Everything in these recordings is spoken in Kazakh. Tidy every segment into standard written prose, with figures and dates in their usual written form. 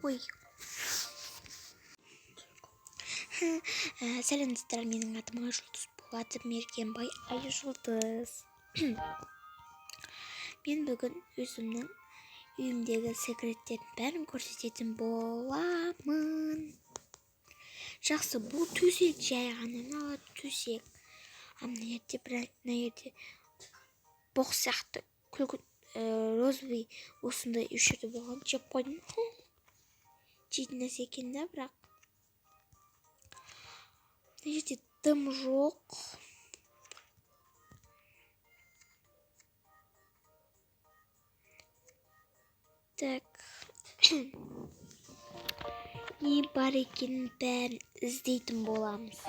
Ой. Сәлеметсіздер, менің атым Айжұлдыз болады, Мергенбай Айжұлдыз. Мен бүгін өзімнің үйімдегі секреттердің бәрін көрсететін боламын. Жақсы, бұл төсек жай ғана төсек. Мына жерде боқ сияқты күлгін розовый осындай үш жерде болған. Жеп қойдым. Жейтін нәрсе екен да, бірақ мына жерде дым жоқ. Так. Не бар екенін бәрін іздейтін боламыз.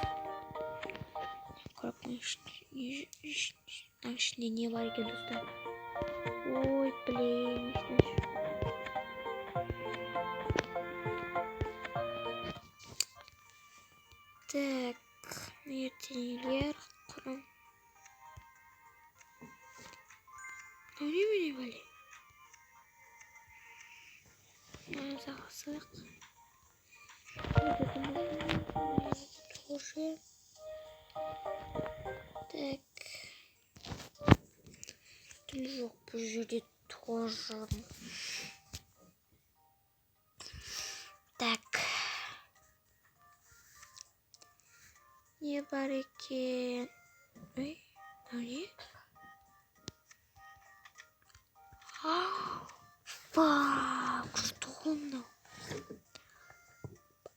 Ішінде не бар екен, достар? Ой, блин. Так, нелер құрым. Не вали? Зағасық. Тоже. Так. Түн жоқ, бұл жерде тоже. Так. Не бар екен? Ой, не? Вау, что мынау?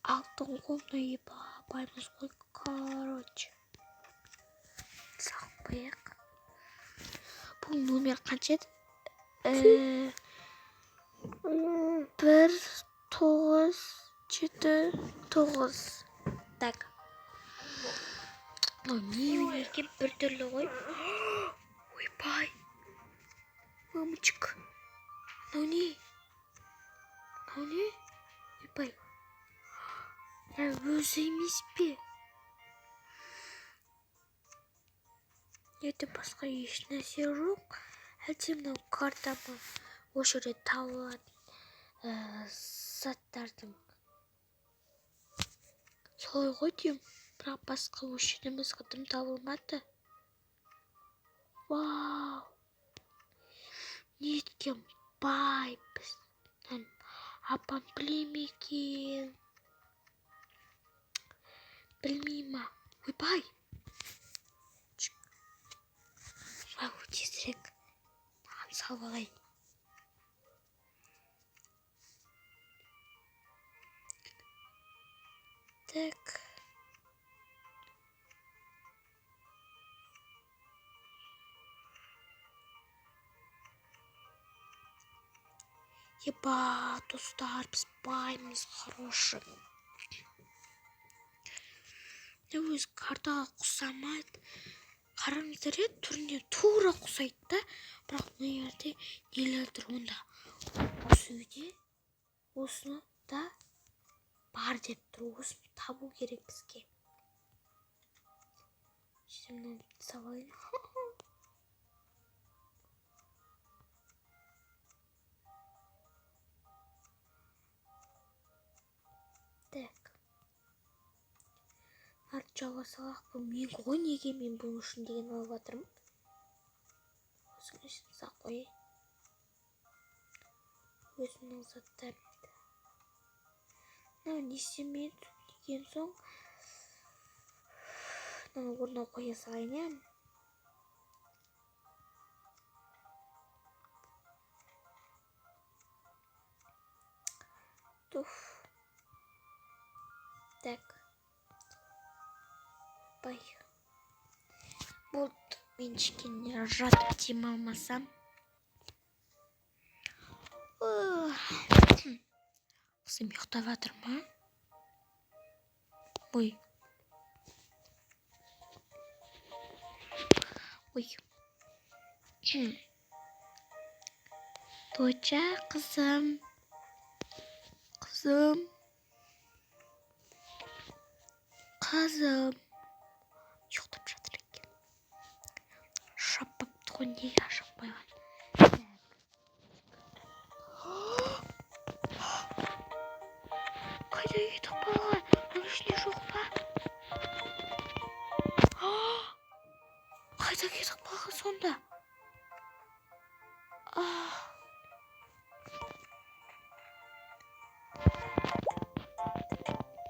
Алтын қолына байымыз ғой, короче. Сақпайық. Бұл номер қанша еді? 1979. Так. Не екен бір түрлі ғой? Ойбай. Мамочка. Мынау не? Ойбай. Өзі емес пе? Еді басқа еш нәрсе жоқ. Әлде мынау карта ма? Осы жерде табылатын заттардың. Солай ғой деймін. Бірақ басқа осы жерден басқа дым табылмады. Вау. Неткен бай біздің. Апам біле ме екен? Білмей ма? Ойбай. Жау тезірек. Маған салып алайын. Так. Еба, достар, біз баймыз, хороший. Өз картаға құсамайды. Қараңыздар, түріне тура құсайды да. Бірақ мына жерде нелердір онда. Осы үйде осыны да бар деп тұр. Осыны табу керек бізге. Şimdi savayın. Так. Арчаға салақ бұл мен ғой, неге мен бұл үшін деген алып жатырмын. Осыны сақ қой. Өзімнің заттарымды. Мынау несімен деген соң мынаны орнына қоя салайын. Туф. Так. Бай. Болды. Мен кішкене жатып демалмасам. Қызым ұйықтап жатыр ма? Ой. Тойча, қызым. Ұйықтап жатыр екен. Шаппапты ғой, неге ашып қойған?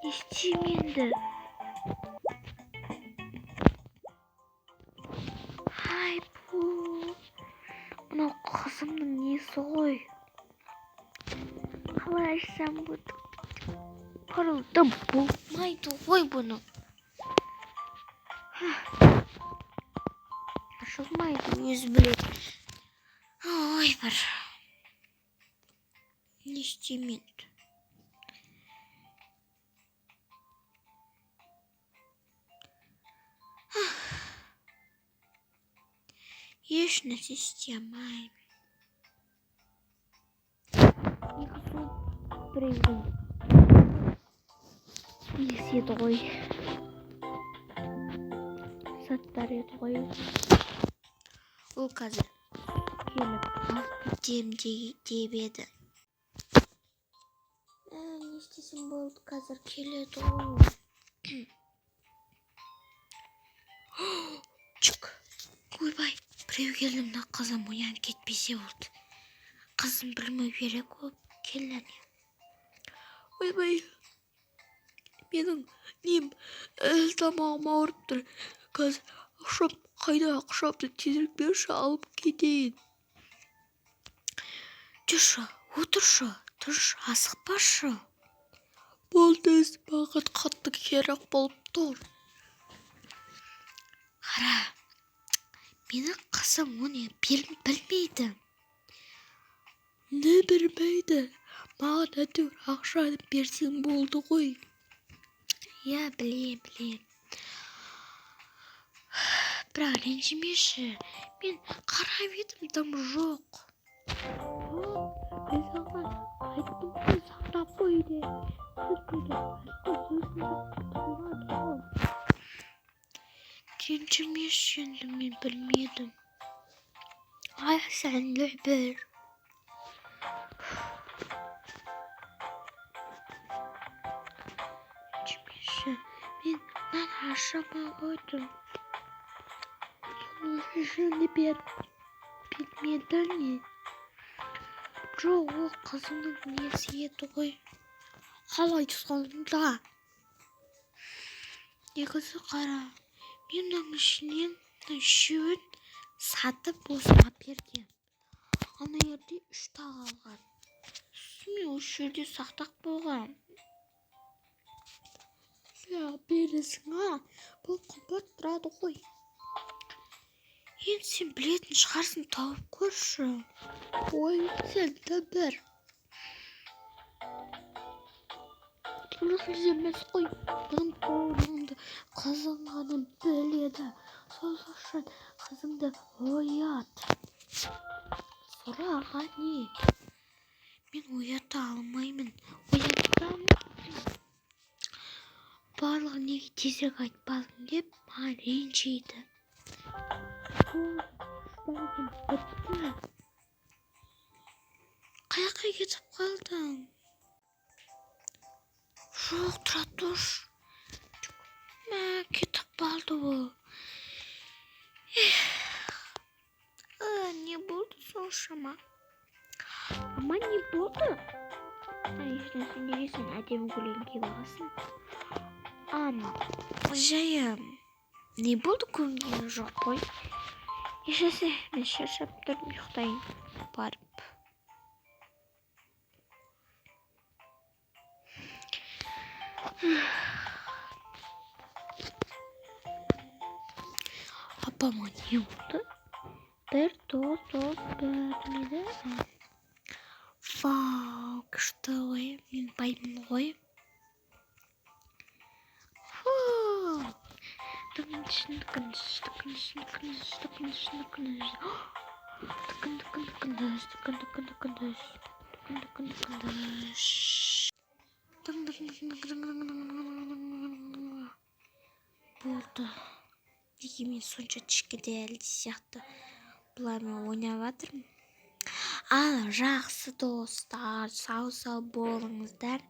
Не істеймін енді. Ай, бұл. Мынау қызымның несі ғой. Қалай ашсам бұд. Қарылды болмайды ғой бұны. Ашылмайды, өзі біледі. Ой, бір. Не істеймін. Еш нәрсе істей алмаймын. Негізі біреудің несі еді ғой. Заттар еді ғой. Ол қазір келіп алып кетем деп еді. Не істесем болды, қазір келеді ғой. Чүк. Ойбай, біреу келді, мына қызым оянып кетпесе болды. Қызым білмеу керек болып келді. Ойбай, менің нем тамағым ауырып тұр. Қазір ақшам қайда, ақшамды тезірек берші, алып кетейін. Жүрші, отыршы, тұршы, асықпашы. Болды, маған қатты керек болып тұр. Қара, менің қызым оны білмейді. Не білмейді? Маған әйтеуір ақшаны берсең болды ғой. Я, білем. Бірақ ренжімеші, мен қарап едім, тым жоқ. Мен саған айттым ғой, сақтап қой де. Ренжімеші, енді мен білмедім. Ай, сән бір. Мен мынаны ашамай қойдым. Соны жөнді білмеді не? Жоқ, ол қызымның несі еді ғой. Қалай сонда? Негізі қара, мен мынаның ішінен үшеуін сатып осыма берген. Ана жерде 3 тағы алған. Мен осы жерде сақтақ болған. Бересің, бұл қымбат тұрады ғой. Енді сен білетін шығарсың, тауып көрші. Ой, сен де бір. Дұрыс емес қой. Бұның қолыңды қызыңғаны біледі. Сол үшін қызыңды оят. Сұраға не? Мен оята алмаймын. Оятсам барлығы неге тезірек айтпадың деп маған ренжиді. Қаяққа кетіп қалдың? Жоқ, тұра тұр. Кетіп қалды ол. Не болды соншама? Ама не болды? Ешнәрсе, неге сен әдемі көйлегін киіп аласың? Жайым, не болды, көңілің жоқ қой? Ешнәрсе, мен шаршап тұрмын, ұйықтайын барып. Апама не болды? Бір неді? Вау, күшті ғой, мен баймын ғой. Болды. Неге мен сонша кішкентай сияқты бұлармен ойнап жатырмын. Ал жақсы достар, сау болыңыздар.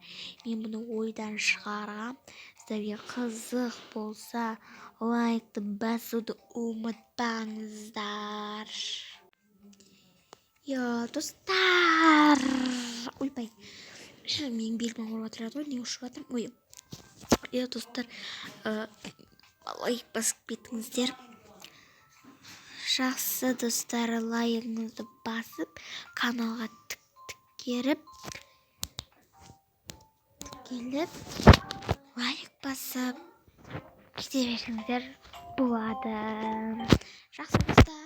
Мен бұны ойдан шығарам. Сіздерге қызық болса, лайкты басуды ұмытпаңыздар. Достар. Ойбай. Менің белім ауырып жатыр ғой, не ұшып жатырмын? Ой. Иә достар, лайк басып кетіңіздер. Жақсы достар, лайығыңызды басып, каналға тікеліп, лайк басып кете берсеңіздер болады. Жақсы достар.